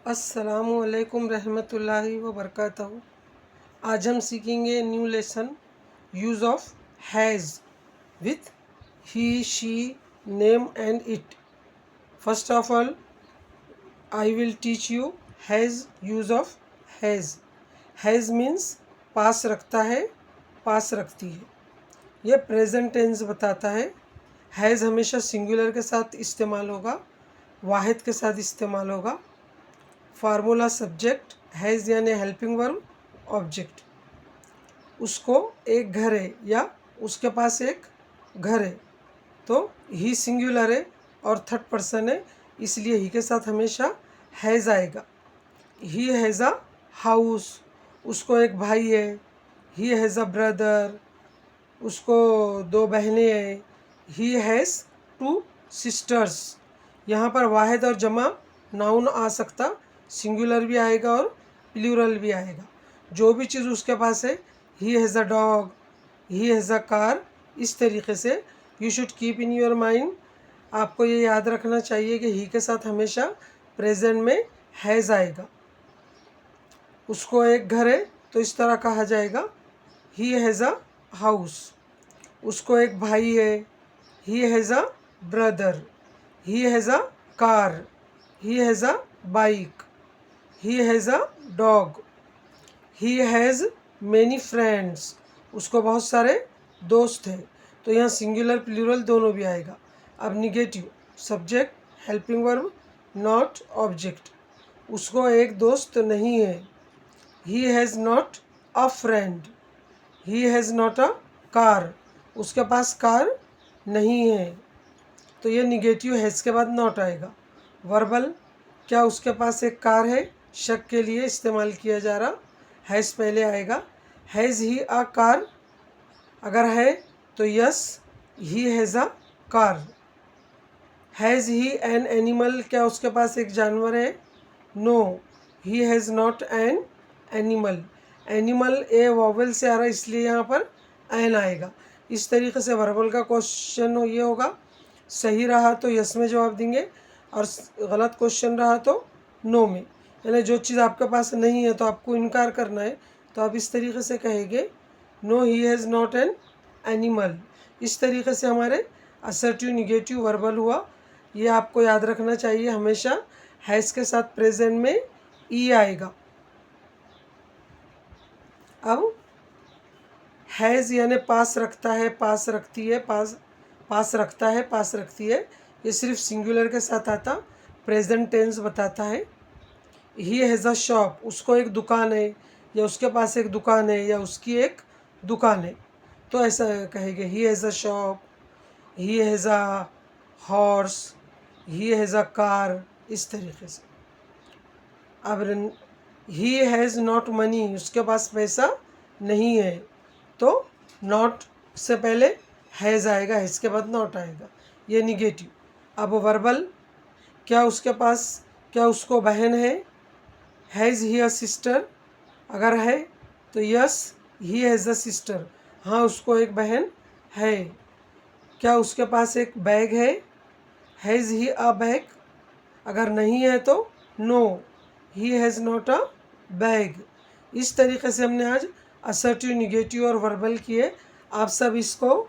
अस्सलामुअलैकुम रहमतुल्लाहि व बरकातहू। आज हम सीखेंगे new lesson use of has with he she name and it. First of all I will teach you has use of has. Has means पास रखता है, पास रखती है। यह प्रेजेंट टेंस बताता है। हैज़ हमेशा सिंगुलर के साथ इस्तेमाल होगा, वाहिद के साथ इस्तेमाल होगा। फार्मूला सब्जेक्ट, हैज़ यानी हेल्पिंग वर्ब, ऑब्जेक्ट। उसको एक घर है या उसके पास एक घर है, तो ही सिंगुलर है और थर्ड पर्सन है, इसलिए ही के साथ हमेशा हैज़ आएगा। ही हैज़ अ हाउस, उसको एक भाई है। ही हैज़ अ ब्रदर, उसको दो बहनें हैं। He has two sisters. यहाँ पर वाहिद और जमा नाउन आ सकता, सिंगुलर भी आएगा और प्लूरल भी आएगा। जो भी चीज़ उसके पास है, ही has a dog, he has a car, इस तरीके से you should keep in your mind. आपको ये याद रखना चाहिए कि ही के साथ हमेशा प्रेजेंट में हैज़ आएगा। उसको एक घर है तो इस तरह कहा जाएगा, ही हैज़ अ हाउस। उसको एक भाई है, ही has a brother. He has a car, he has a bike. He has a dog. He has many friends, उसको बहुत सारे दोस्त हैं। तो यहाँ सिंगुलर प्लूरल दोनों भी आएगा। अब negative, subject, helping verb, not, object. उसको एक दोस्त नहीं है। ही has not a friend. He has not a car, उसके पास कार नहीं है। तो ये निगेटिव हैज़ के बाद नॉट आएगा। वर्बल, क्या उसके पास एक कार है, शक के लिए इस्तेमाल किया जा रहा, हैज़ पहले आएगा। हैज़ ही अ कार, अगर है तो yes, he has a car. Has he an animal, क्या उसके पास एक जानवर है, no, he has not an animal. Animal a vowel से आ रहा है, इसलिए यहाँ पर एन आएगा। इस तरीके से वर्बल का क्वेश्चन ये होगा। सही रहा तो यस में जवाब देंगे और गलत क्वेश्चन रहा तो नो में। यानी जो चीज़ आपके पास नहीं है तो आपको इनकार करना है, तो आप इस तरीके से कहेंगे, no he has not an animal. इस तरीके से हमारे असर्टिव निगेटिव वर्बल हुआ। ये आपको याद रखना चाहिए, हमेशा हैज़ के साथ प्रेजेंट में ई आएगा। अब हैज़ यानी पास रखता है, पास रखती है, पास रखता है, पास रखती है। ये सिर्फ सिंगुलर के साथ आता, प्रेजेंट टेंस बताता है। ही हैज़ अ शॉप, उसको एक दुकान है या उसके पास एक दुकान है या उसकी एक दुकान है, तो ऐसा कहेंगे, ही has a shop, he has a horse, he has a car, इस तरीके से। अब ही हैज़ नॉट मनी, उसके पास पैसा नहीं है, तो नॉट से पहले हैज़ आएगा, हैज़ के बाद नॉट आएगा। ये निगेटिव। अब वर्बल, क्या उसके पास, क्या उसको बहन है, हैज़ ही अ सिस्टर, अगर है तो yes, he has a sister, हाँ उसको एक बहन है। क्या उसके पास एक बैग है, हैज़ ही अ बैग, अगर नहीं है तो no, he has not a bag. इस तरीके से हमने आज असर्टिव, निगेटिव और वर्बल किए। आप सब इसको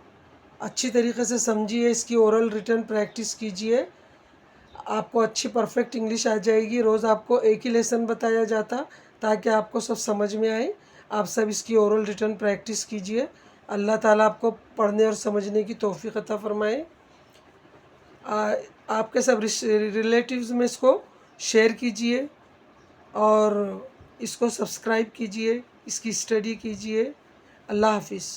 अच्छी तरीके से समझिए, इसकी ओरल रिटर्न प्रैक्टिस कीजिए, आपको अच्छी परफेक्ट इंग्लिश आ जाएगी। रोज़ आपको एक ही लेसन बताया जाता ताकि आपको सब समझ में आए। आप सब इसकी ओरल रिटर्न प्रैक्टिस कीजिए। अल्लाह ताला आपको पढ़ने और समझने की तौफीक अता फ़रमाए। आपके सब रिलेटिव्स में इसको शेयर कीजिए और इसको सब्सक्राइब कीजिए, इसकी स्टडी कीजिए। अल्लाह हाफिज़।